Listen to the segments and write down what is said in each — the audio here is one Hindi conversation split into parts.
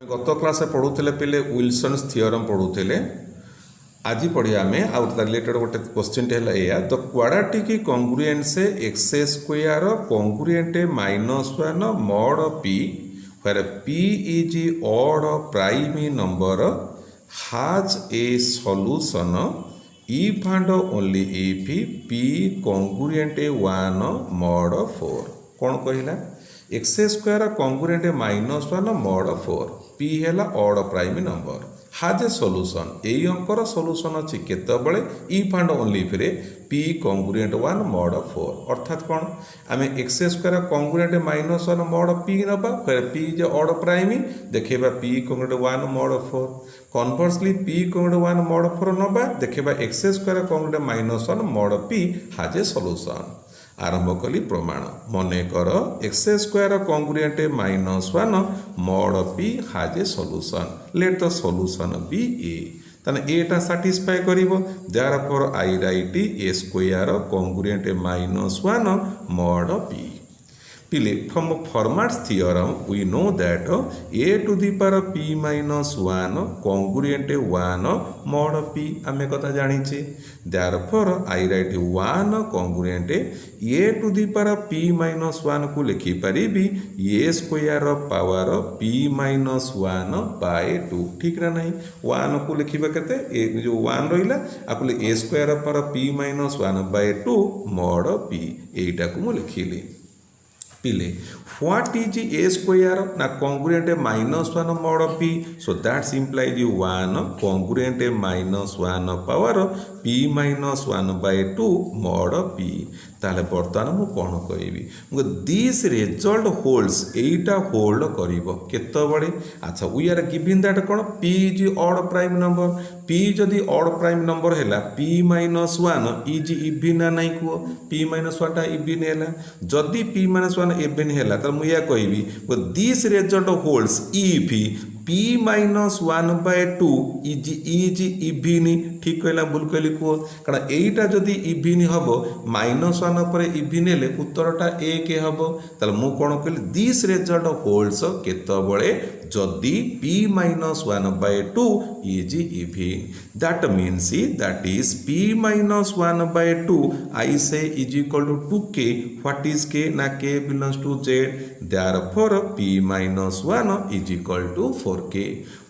गत क्लास पढ़ुले पे विल्सन्स थियोरम पढ़ुले आज पढ़िया आम आउ रिलेटेड गोटे क्वेश्चन है the quadratic congruent x square congruent -1 mod p where p is odd prime number has a solution if and only if p congruent 1 mod 4 कौन कहला x square congruent -1 mod 4 p है ऑड प्राइम नंबर हाज ए सॉल्यूशन यही अंकर सॉल्यूशन अच्छी केतबले इफ एंड ओनली इफ रे p कॉन्ग्रुएंट 1 mod 4 अर्थात कौन आम x square congruent -1 mod p नबा फिर p जे ऑड प्राइम देखा p congruent 1 mod 4 conversely p congruent 1 mod 4 नबा देखा x square congruent -1 mod p has a solution आरंभ कली प्रमाण मनकर x square congruent -1 mod p has a solution let the solution be a ताने एटा सैटिस्फाई करिवो therefore I write a square congruent -1 mod p पिले from Fermat's theorem we know that a to the power p -1 congruent 1 mod p आमे कथा जानिचे therefore I write 1 congruent a to the power p -1 को लिखि परिबी a square power p -1 by 2 ठीक ना नहीं 1 को लिखिबा केते ए जो 1 रहिला आकुले a square power p -1 by 2 mod p एटा को मु लिखिली पिले व्हाट इज ए स्क्वायर ना congruent -1 mod p so that's implies 1 congruent -1 power p -1 by 2 mod p ताले बर्तमान मु कोन कहबी दिस रिजल्ट होल्ड्स एटा होल्ड करिवो केतबळे अच्छा वी आर गिवन दैट कोन p is odd prime number p जदि ऑड प्राइम नंबर हैला p -1 इज इवन ना नहीं को p -1 टा इवन हैला जदि p -1 इवन हैला त मु या कहबी this result holds if p -1 by 2 is even ठीक कहला भूल कहली को कारण एटा जदि इवन हबो -1 पर इवन हेले उत्तरटा 1 हबो तले मु कोन कहली दिस रिजल्ट होल्ड्स केतबळे जदि p -1 by 2 is even that means that is p -1 by 2 I say is equal to 2k what is k ना k belongs to z therefore p -1 is equal to 4k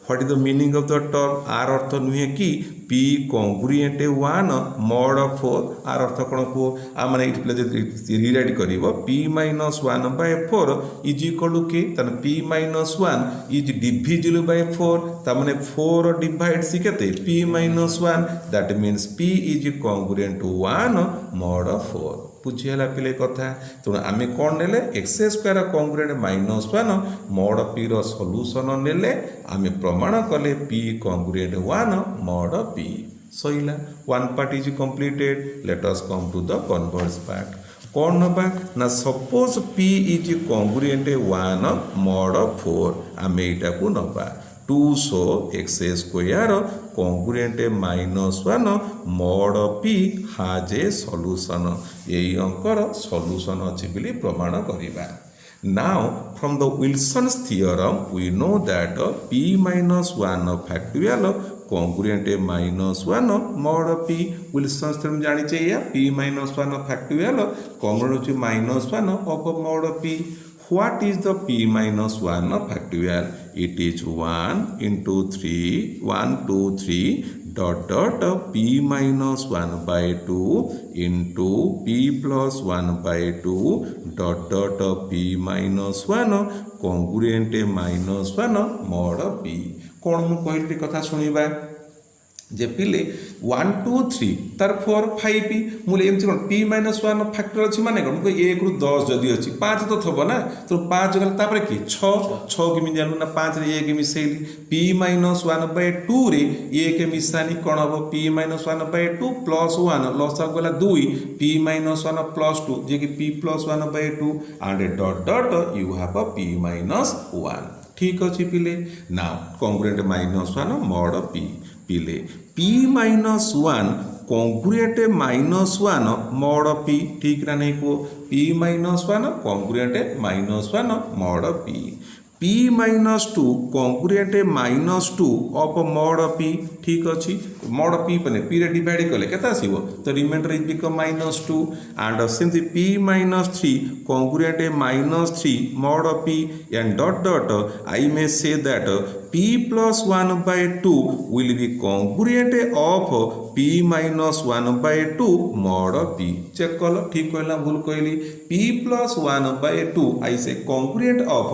what is the meaning of the term आर अर्थ नुहे कि p कॉन्ग्रुएंट 1 mod 4 आर अर्थ कोन को आ माने रीराइट करिवो p -1 by 4 is equal to k तन p -1 इज डिविजिबल बाय 4 त माने 4 डिवाइड सी केते p -1 that means p is congruent 1 mod 4 बुझीला पिले कथा तेणु आम कौन नेले x square congruent -1 mod p रो सॉल्यूशन नेले आम प्रमाण कले p कॉन्ग्रुएंट 1 mod p सइला one part is completed let us come to the converse part कौन नबा ना suppose p is congruent 1 mod 4 आम एटा को नबा 2 so x square congruent -1 mod p has a solution यही अंकर सॉल्यूशन अछि बिली प्रमाण करिबा now from the Wilson's theorem we know that p -1 factorial congruent -1 mod p Wilson's theorem जानि चाहिए p -1 factorial congruent -1 of mod p What is the p -1 factorial? It is 1 into 3 1 2 3 dot p -1 by 2 into p plus 1 by 2 dot p -1 congruent -1 mod p कौन मु कहली कथा सुनिबा जे पिले 1 2 3 तार 4 5 मुझे एमती कौन p -1 फैक्टर अच्छी माने कौन 1 रु 10 जदि अच्छी 5 तो थब ना तो 5 गला तापर कि 6 के जानू ना 5 रे 1 मिसेली p -1 बाय 2 रे 1 मिसानी कौन हम p -1 बाय 2 प्लस 1 लॉस गला 2 p -1 प्लस 2 जे कि p +1 by 2 and dot you have a p -1 ठीक अच्छी पिले नाउ कॉन्ग्रुएंट -1 mod p पिले p -1 कॉन्ग्रुएंट -1 mod p ठीक ना नहीं को p -1 congruent -1 mod p p minus 2 congruent minus 2 of mod p ठीक अच्छी mod p पने p रे डिवाइड कले केता आसीबो तो remainder is become minus 2 and simply p minus 3 congruent minus 3 mod p and dot I may say that p plus 1 by 2 will be congruent of p minus 1 by 2 mod p check कलो ठीक कहला भूल कहली p plus 1 by 2 I say congruent of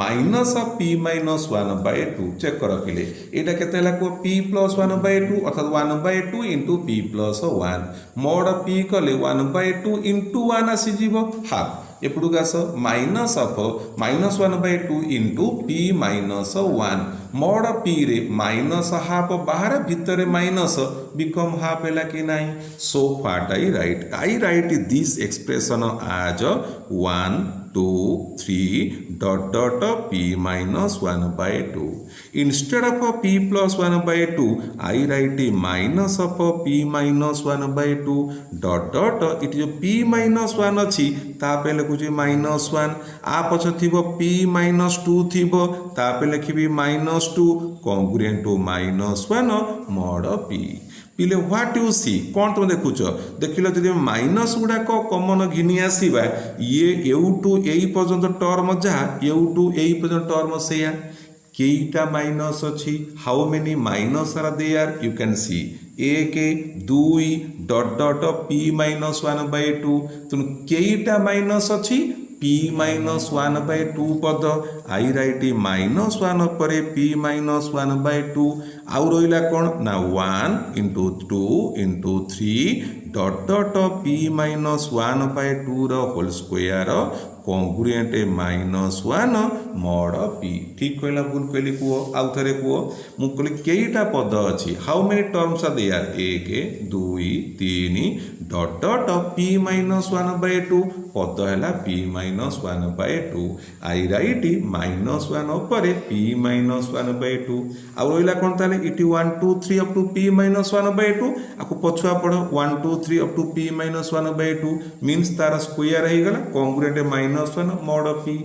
minus of p minus 1 by 2 check कर पिले एटा केते हला को p plus 1 by 2 अर्थात 1 by 2 into p plus 1 mod p कले 1 by 2 into 1 आसी जीवो हाफ एपडू गास minus of -1 by 2 into p minus 1 mod p रे माइनस हाफ बाहर भीतर माइनस बिकम हाफ हैला कि नाही so what I write this expression as 1 2 3 dot p minus 1 by 2 instead of p plus 1 by 2 I write minus of p minus 1 by 2 dot it जो p minus 1 अच्छी ता पे लिखुची minus 1 आ पछ थिबो p minus 2 थिबो ता पे लिखिबी minus 2 congruent to minus 1 mod p पिले व्हाट यू सी कौन तुम देखुच देखिल जदि माइनस गुड़ाक कमन घिनी आसवा ये एउटू एई पर्यंत टर्म जहाँ एउटू एई पर्यंत टर्म सेया केईटा माइनस अच्छी how many minus are there you can see एक दुई डट p minus 1 by 2 तुम केईटा माइनस अच्छी p minus 1 by 2 पद आई राइट -1 पर p minus 1 by 2 आउ रहिला कोन ना 1 into 2 into 3 dot p minus 1 by 2 रो whole square congruent -1 mod p ठीक कहला भूल कहली कुओ आउ थरे कुओ मु कहली केईटा पद अछि how many terms are there 1 2 3 dot p minus 1 by 2 पद हैला p minus 1 by 2 I write -1 पर p minus 1 by 2 आउ रहिला कोन ताले इटी 1 2 3 up to p minus 1 by 2 आकु पछुआ पढ 1 2 3 up to p minus 1 by 2 means तार स्क्वायर रही गला congruent -1 mod p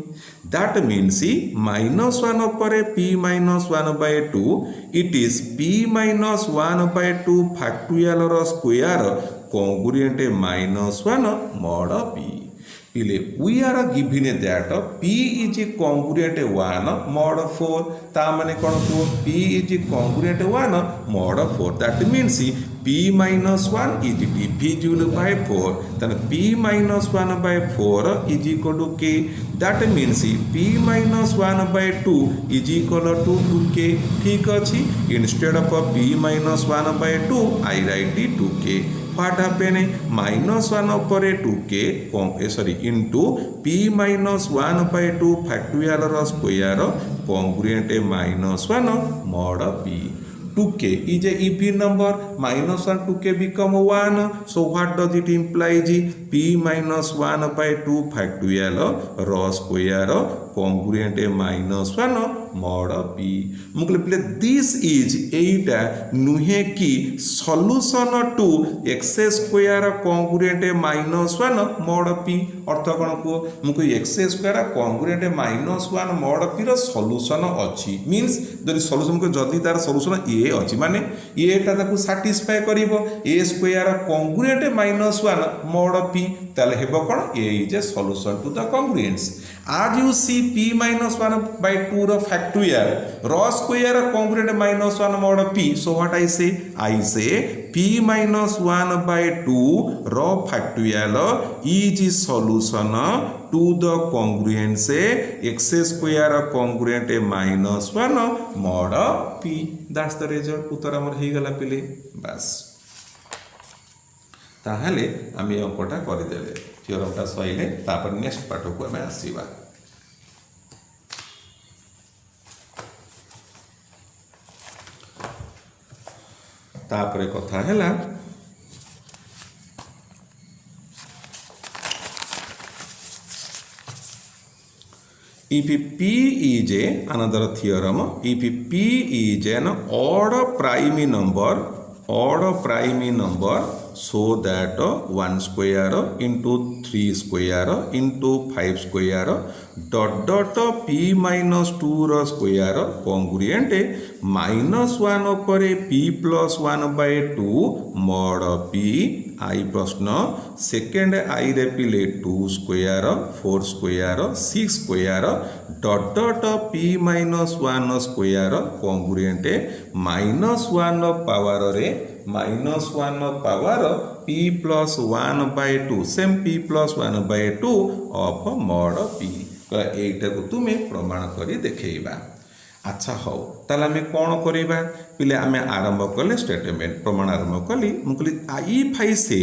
that means -1 पर p minus 1 by 2 it is p minus 1 by 2 factorial रो square congruent -1 mod p we are given that p is congruent 1 mod 4 ता माने कोन को p is congruent 1 mod 4 that means p minus 1 is divisible by 4 then p minus 1 by 4 is equal to k that means p minus 1 by 2 is equal to 2k ठीक अछि instead of p minus 1 by 2 I write 2k what happen -1 पर 2k sorry into p minus 1 by 2 factorial रो square congruent -1 mod p 2k is a even number -1 2k become 1 so what does it imply p minus 1 by 2 factorial रो स्क्वायर congruent -1 mod p मुकले प्ले दिस इज एटा नुहे की solution to x square congruent -1 mod p अर्थ कोन को मुको x square congruent -1 mod p रो सॉल्यूशन अछि मींस जदि सॉल्यूशन को जदि तार सॉल्यूशन a अछि माने एटा ताकू सैटिस्फाई करिवो a square congruent -1 mod p ताले हेबो कोन a is a solution to the congruence as you see p minus 1 by 2 रो factorial रो square congruent -1 mod p so what I say p minus 1 by 2 रो factorial is solution to the congruence x square congruent -1 mod p that's the result उत्तर हमर हे गला पिले बस ताहले आमी अंकटा करि देले थियोरमटा सइले तापर नेक्स्ट पार्ट को आमे आसीबा तापर कथा हैला if p is another theorem if p is an odd prime number so that 1 square into 3 square into 5 square dot dot p minus 2 ର square congruent minus 1 ଉପରେ p plus 1 by 2 mod p I प्रश्न सेकेंड आई रे पिले 2 square 4 square 6 square dot dot p minus 1 square congruent minus 1 power रे minus 1 power p plus 1 by 2 same p plus 1 by 2 of mod p एटा को तुमे प्रमाण करी देखैबा। अच्छा हौ ताले आमे कोन करिबा पिले आमे आरंभ कले स्टेटमेंट प्रमाण आरंभ कली मुकली इफ आई से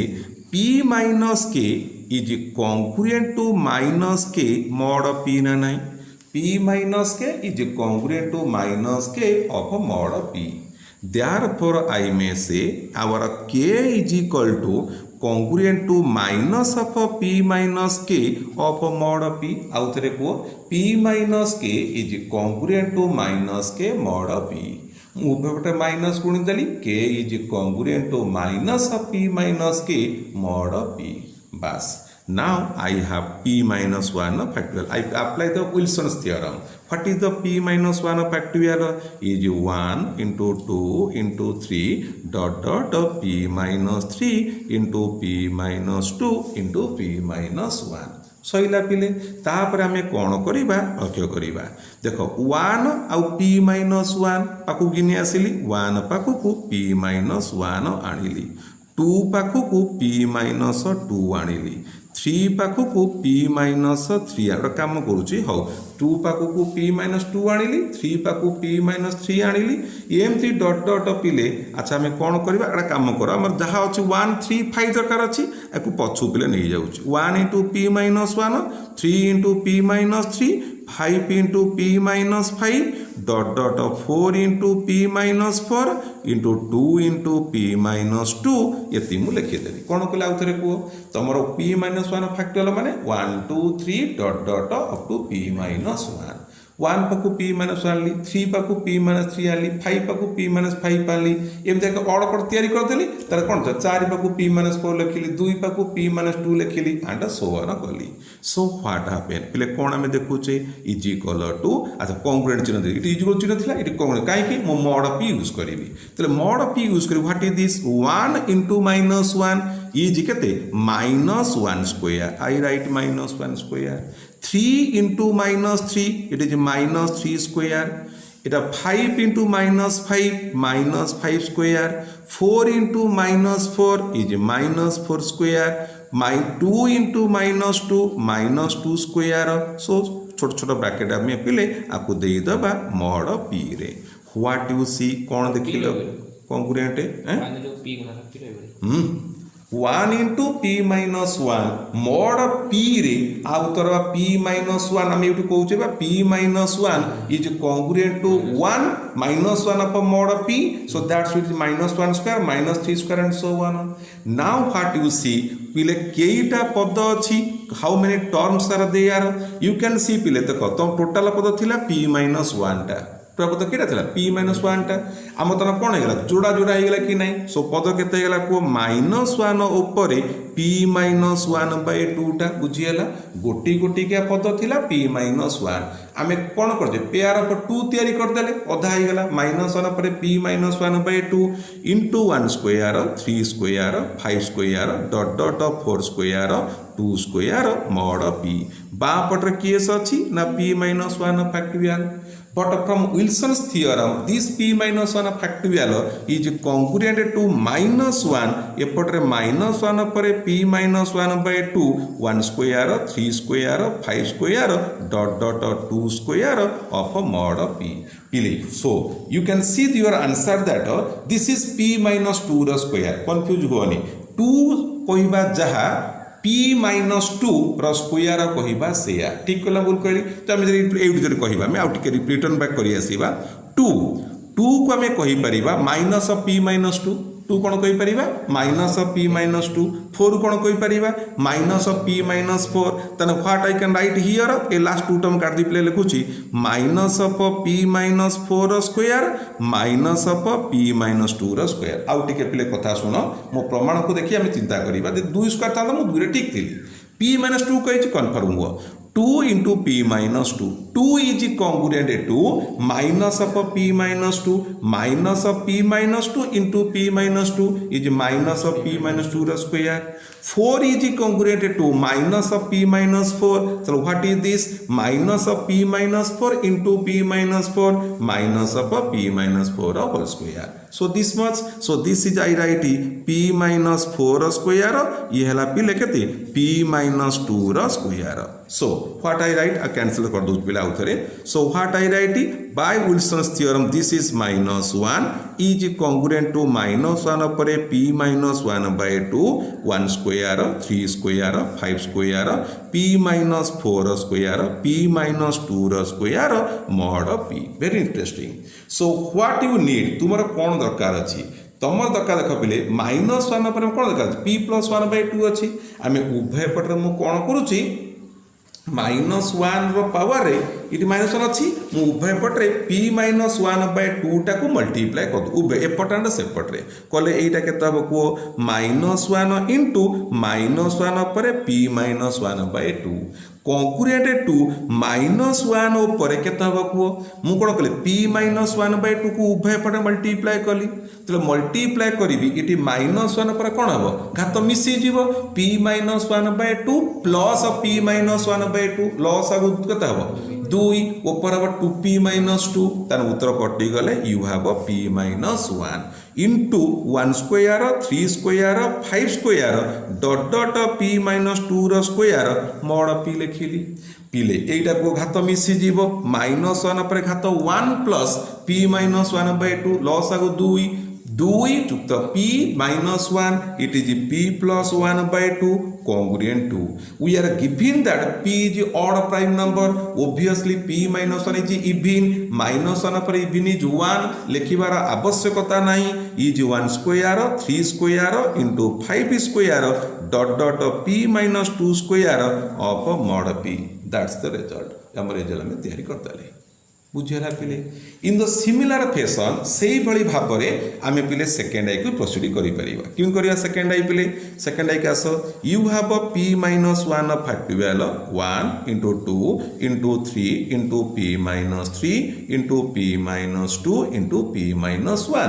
p minus k is congruent to minus k mod p ना नहीं p minus k is congruent to minus k of mod p therefore I may say our k is equal to congruent to minus of p minus k of mod p आउ थरे को p minus k is congruent to minus k mod p उभयपटे माइनस गुणी देली k is congruent to minus of p minus k mod p बस now I have p minus 1 factorial I apply the Wilson's theorem what is the p minus 1 factorial is 1 into 2 into 3 dot dot p minus 3 into p minus 2 into p minus 1 Saila पिले तापर आमे कोन करिबा लक्ष्य करिबा देखो 1 आउ p minus 1 पाकु गिनी आसिली 1 पाकु को p minus 1 आनिली 2 पाकु को p minus 2 आनिली 3 पाखु को p minus 3 आरो काम करूची हो 2 पाखु को p minus 2 आनिली 3 पाखु p minus 3 आनिली एमती डॉट डॉट पिले अच्छा हमें कोन करबा एटा काम करो हमर जहा अछि 1 3 5 दरकार अछि एको पछु पिले नै जाउची 1 into p minus 1 3 into p minus 3 5 into p minus 5 dot dot 4 into p minus 4 into 2 into p minus 2 यति मु लिखि देली कोन कले आउ थरे को तमरो p minus 1 फैक्टोरियल माने 1 2 3 dot dot up to p minus 1 1 पाकु p minus 1 Lee 3 पाकु p minus 3 आली 5 पाकु p minus 5 आली एमते एक ऑर्डर पर तयारी कर देली तार कोन 4 पाकु p minus 4 लिखिली 2 पाकु p minus 2 लिखिली एंड सो ऑन कली सो व्हाट हैपेन पले कोन हमें देखुचे इज इक्वल टू अच्छा कॉन्ग्रुएंट चिन्ह दे इट इज इक्वल चिन्ह थिला इट कॉन्ग्रुएंट काहे कि मो मॉड p यूज करिवि तले मॉड p यूज करी what is this 1 into minus 1 is केते minus 1 square I write minus 1 square 3 into minus 3 it is minus 3 square it 5 into minus 5 square 4 into minus 4 is minus 4 square 2 into minus 2 square so छोट छोट ब्रैकेट में पिले आपको दे दबा mod p रे व्हाट यू सी कोन देखिलो कॉन्ग्रुएंट माने जो p गुना रखती 1 into p minus 1 mod p रे आउ तरवा p minus 1 हम एटु कहउचे बा p minus 1 is congruent to 1 minus 1 of mod p so that's it minus 1 square minus 3 square and so on now what you see पिले केइटा पद अछि how many terms are there you can see पिले देखो तो टोटल पद थिला p minus 1 टा पद केटा थिला p minus 1 टा आम तन कोन हेगला जोड़ा जोड़ा हेगला कि नै सो पद केते हेगला को -1 ऊपर p minus 1 by 2 टा बुझियला गोटी गोटी के पद थिला p minus 1 आमे कोन कर जे पेयर ऑफ 2 तयारी कर देले आधा हेगला -1 पर p minus 1 by 2 into 1 square 3 square 5 square dot dot 4 square 2 square mod p बा पटर केस अछि ना p minus 1 factorial but from Wilson's theorem this p minus 1 factorial is congruent to -1 एपटरे -1 पर p minus 1 by 2 1 square 3 square 5 square dot dot 2 square of mod p पिले so you can see your answer that this is p minus 2 ର square confuse होनी 2 कहिबा जहा p minus 2 ର स्क्वायर कहिबा सेया ठीक कला बोल कहली तो हम ए विधि कहिबा मैं आउट के रिटर्न बैक करी आसीबा 2 को हमें कहि परिबा minus of p minus 2 two कौन कही परिबा माइनस ऑफ p माइनस 2 4 कौन कही परिबा माइनस ऑफ p माइनस 4 तने what I can write here a last two term काट दी प्ले लिखुची minus of p minus 4 square minus of p minus 2 रो स्क्वायर आउ टिके प्ले कथा सुनो मो प्रमाण को देखि हम चिंता करिबा दे 2 स्क्वायर था मो 2 रे ठीक थिली p माइनस 2 कहि कन्फर्म हुआ 2 into p minus 2. 2 is congruent to minus of p minus 2. Minus of p minus 2 into p minus 2 is minus of p minus 2 square. 4 is congruent to minus of p minus 4. So what is this? Minus of p minus 4 into p minus 4 minus of p minus 4 whole square. So this much. So this is I write p minus 4 square. ये हला p लेके p minus 2 square. So what I write? I cancel कर दूँ पिला उतरे. So what I write? By Wilson's theorem, this is minus 1 is congruent to minus 1 पर p minus 1 by 2 1 square 3 square 5 square p minus 4 square p minus 2 square mod p. Very interesting. So what you need? तुम्हारा कौन दरकार अच्छी? तुम दरकार देख पे माइनस 1 पर कौन दरकार p प्लस 1 by 2 अच्छी आम उभय पटे मुझे कौन करुच्ची माइनस 1 रो पावर ये माइनस 1 अच्छी मु उभय पटे p माइनस 1 by 2 टाक मल्टीप्लाई कर उभय एपटे सेपटे कले यहीटा के हम कह माइनस 1 इंटू माइनस 1 पर p minus 1 by 2 congruent to minus 1 ऊपर केते हम कह मु कौन कली p माइनस 1 by 2 को उभय पटे मल्टीप्लाई कली तो मल्टीप्लाई करी ये माइनस 1 पर कौन हम घात मिसी जीव p minus 1 by 2 plus p minus 1 by 2 loss आगु केते हम 2 ऊपर हम 2p माइनस 2 तार उत्तर कटि गले you have p minus 1 into 1 square 3 square 5 square dot dot p minus 2 रो स्क्वायर मॉड p लिखिली पिले एटा को घात मिसी जीव माइनस 1 पर घात 1 plus p minus 1 by 2 loss आगु 2 युक्त p minus 1 it is p plus 1 by 2 congruent to we are given that p is odd prime number obviously p minus 1 is even minus 1 पर even is 1 लिखिबार आवश्यकता नहीं is 1 square 3 square into 5 square dot dot p minus 2 square of mod p that's the result हम रिजल्ट में तैयारी करता ले बुझेला पिले इन द सिमिलर फैशन सेही भली भाबरे आमे पिले सेकंड आई को प्रोसीड करि परिबा क्यों करिया सेकंड आई पिले सेकंड आई कास you have a p minus 1 factorial 1 into 2 into 3 into p minus 3 into p minus 2 into p minus 1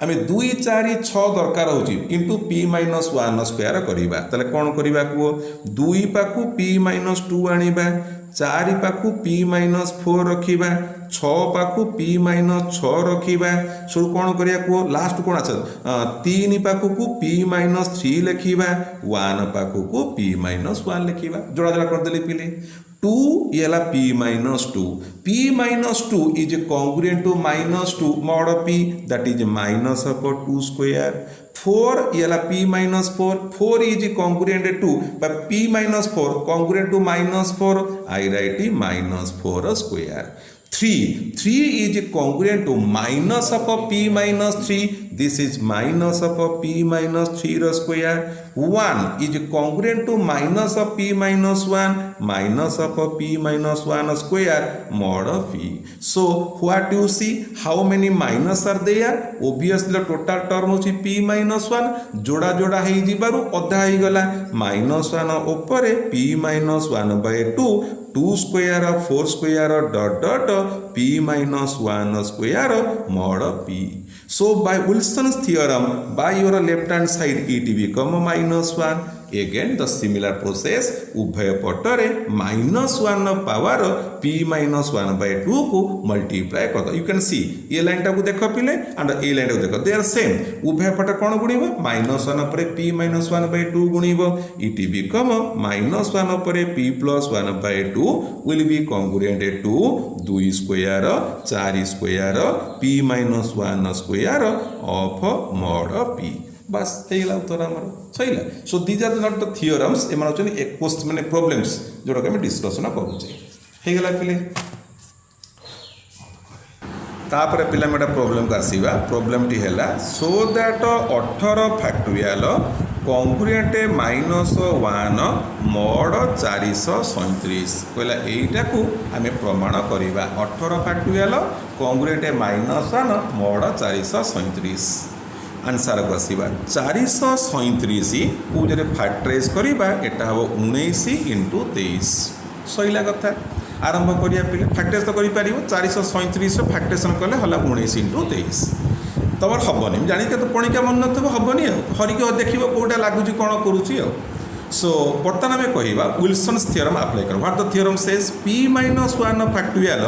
आमे 2 4 6 दरकार होची इंटू p minus 1 स्क्वायर करिबा तले कोन करिबा को 2 पाखु p minus 2 आनिबा 4 पाखु p minus 4 रखिबा 6 पाखु p minus 6 रखिबा सो कोन करिया को लास्ट कोन अच्छा 3 पाखु को p minus 3 लिखिबा 1 पाखु को p minus 1 लिखिबा जोड़ा जोड़ा कर देली पिले 2 येला p minus 2 is congruent to minus 2 mod p that is minus of 2 square 4 येला p minus 4 is congruent to but p minus 4 congruent to minus 4 I write minus 4 square 3 is congruent to minus of p minus 3 this is minus of p minus 3 square 1 is congruent to minus of p minus 1 minus of p minus 1 square mod of p so what you see how many minus are there obviously the total term is p minus 1 जोड़ा जोड़ा हे जिबारु अधा हे गला minus 1 ऊपर p minus 1 by 2 square 4 square dot dot p minus 1 square mod of p so by Wilson's theorem by your left hand side it become minus 1 again the similar process उभय पटरे minus 1 power p minus 1 by 2 को मल्टीप्लाई कर दो यू कैन सी ये लाइन टा को देखो पिले एंड ए लाइन को देखो दे आर सेम उभय पट कोन गुणिबो minus 1 पर p minus 1 by 2 गुणिबो it become minus 1 पर p plus 1 by 2 will be congruent to 2 square 4 square p minus 1 square of mod of p बस हेला उत्तर हमर सहीला so these are not the theorems एमान होचनी एक पोस्ट माने प्रॉब्लम्स जोडा के हम डिस्कशन करू छे हेगला पिले तापर पिला मेटा प्रोब्लेम को आसीबा प्रोब्लेम टी हैला so that 18 factorial congruent -1 mod 437 कहला एटा को आमे प्रमाण करिबा 18 फैक्टोरियल कॉन्ग्रुएंट -1 mod 437 आंसर को आसीबा 437 को जरे फैक्टराइज करिबा एटा हो 19 × 23 सईला कथा आरंभ करिया पिले फैक्टराइज तो करि पारिबो 437 फैक्टराइजेशन कले हला 19 × 23 तमर हबनी जानि के तो पणिका मन नथबो हबनी हरिके देखिबो कोटा लागुची कोन करूची सो बर्तमान आम कहवा विल्सन्स थियोरम अप्लाई कर what the theorem says p-1 factorial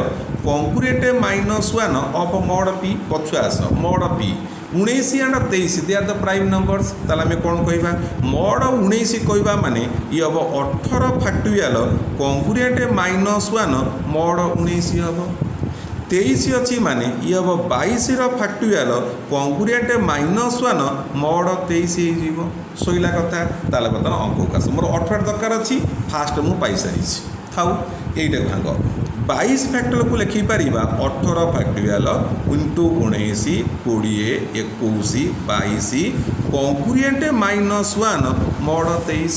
congruent -1 of mod p पछुआस mod p 19 and 23 they are the prime numbers ताला में कौन कहवा mod 19 कहवा माने ये हम 18 फैक्टोरियल कॉन्ग्रुएंट -1 mod 19 हम 23 अच्छी माने ये हम 22 फैक्टोरियल कॉन्ग्रुएंट -1 mod 23 सोईला कथा ताला बर्तमान अंक आस मोर 18 दरकार अच्छी फास्ट मु पाई सारी थाउ यहीटा भांग 22 फैक्टोरियल को लिखि Paribas 18 factorial into 19 20 21 22 congruent -1 mod 23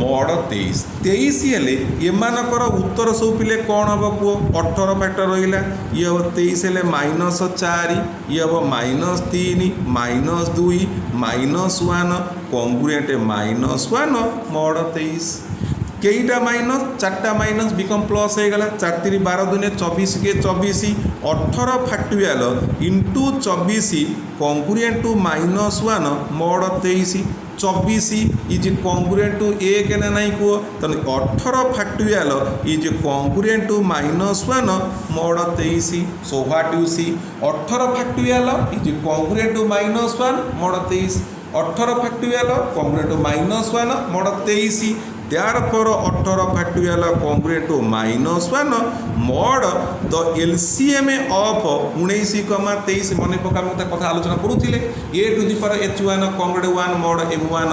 23 हेले एमानकर उत्तर सब पिले कौन हम कह 18 फैक्टर रहा ये हम 23 हेले -4 ये हम -3 -2 -1 कॉन्ग्रुएंट -1 mod 23 कईटा माइनस 4टा माइनस बिकम प्लस हो गला 4 3 12 दुने 24 के 24 18 factorial into 24 congruent to -1 mod 23 24 is congruent to 1 ना नहीं को तो 18 factorial is congruent to -1 mod 23 so what you see 18 factorial is congruent to -1 mod 23 18 factorial congruent to -1 mod 23 Therefore 18 factorial congruent to -1 mod the LCM of 19, 23 मन पका मत कथा आलोचना करूथिले a to the power h1 congruent 1 mod m1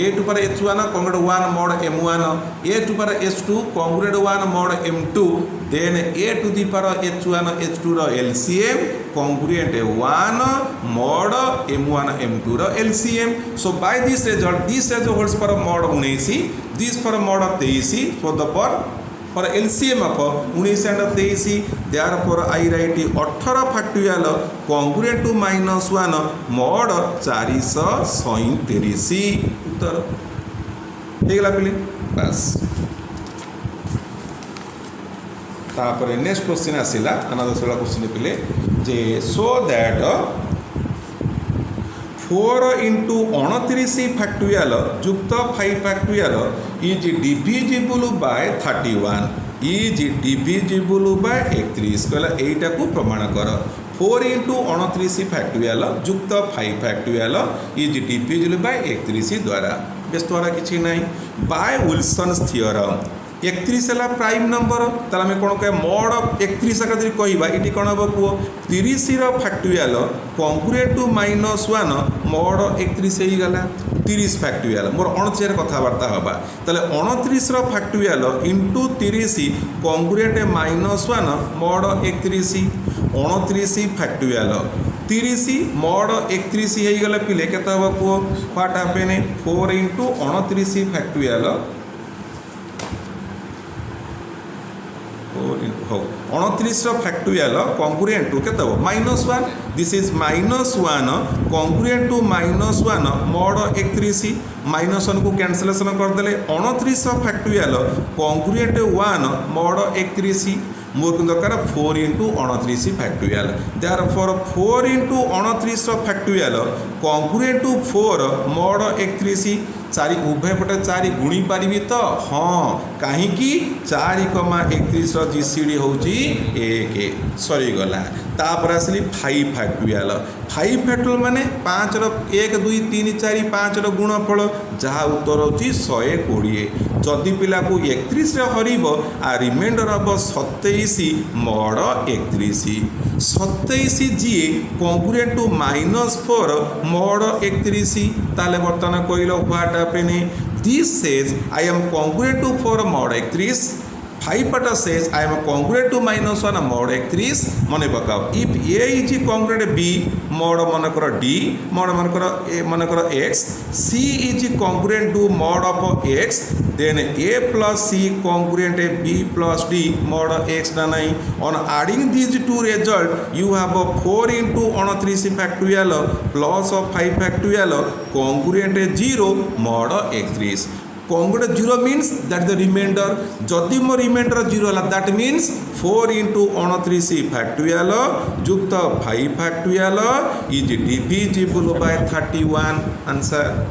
a to power h1 congruent 1 mod m1 a to power h2 congruent 1 mod m2 then a to the power h1 h2 ro LCM congruent 1 mod m1 m2 ro LCM. So by this result holds for mod 19 this for mod 23 for the for LCM of 19 and 23 therefore I write 18 factorial congruent to -1 mod 437 उत्तर हेगला पिले बस तापर नेक्स्ट क्वेश्चन आसिला अनदर 16 क्वेश्चन पिले जे सो दैट 4 into 29 factorial जुक्त 5 factorial is divisible by 31 is divisible by 31 कहला एटा को प्रमाण कर 4 into 29 factorial जुक्त 5 factorial is divisible by 31 द्वारा बेस द्वारा किछि नाही by Wilson's theorem 31 है प्राइम नंबर ताला में कौन कह mod 31 का जब कहवा ये कौन हम कह 30 फैक्टोरियल कॉन्ग्रुएंट टू -1 mod 31 हो गला 30 फैक्टोरियल मोर 29 कथबार्ता हवा ताले 29 factorial into 30 congruent -1 mod 31 29 factorial 30 mod 31 हो गला पिले केता हवा कह what happen 4 into 29 factorial 29 factorial congruent to केते -1 this is -1 congruent to -1 mod 31 -1 को कैंसलेशन कर देले 29 फैक्टोरियल कॉन्ग्रुएंट 1 mod 31 मोर को दरकार 4 into 29 factorial therefore 4 into 29 factorial congruent to 4 mod 31 चारि उभय पटे 4 गुणी पारिबी तो हाँ कहीं 4,31 जीसीडी होची 1 सरी गला तापर आसली 5 फैक्टोरियल 5 फैक्टोरियल माने 5 रो 1 2 3 4 5 रो गुणफल जहाँ उत्तर होची 120 जदि पिला को 31 रे हरिबो आ रिमाइंडर अब 27 mod 31 27 जी कॉन्ग्रुएंट टू -4 mod 31 ताले बर्तन कहलो what happen this says I am congruent to 4 mod 31 5 pata says I am congruent to minus 1 mod x3 mane pakao. If A is congruent B mod manakara D mod manakara x, C is congruent to mod of x, then A plus C congruent B plus D mod x na nahi. On adding these two result you have a 4 into 3c factorial plus of 5 factorial congruent 0 mod x3. Congruent 0 means that the remainder, जदि मो remainder 0 है, that means 4 into 3c factorial जुक्त 5 factorial is divisible by 31 answer.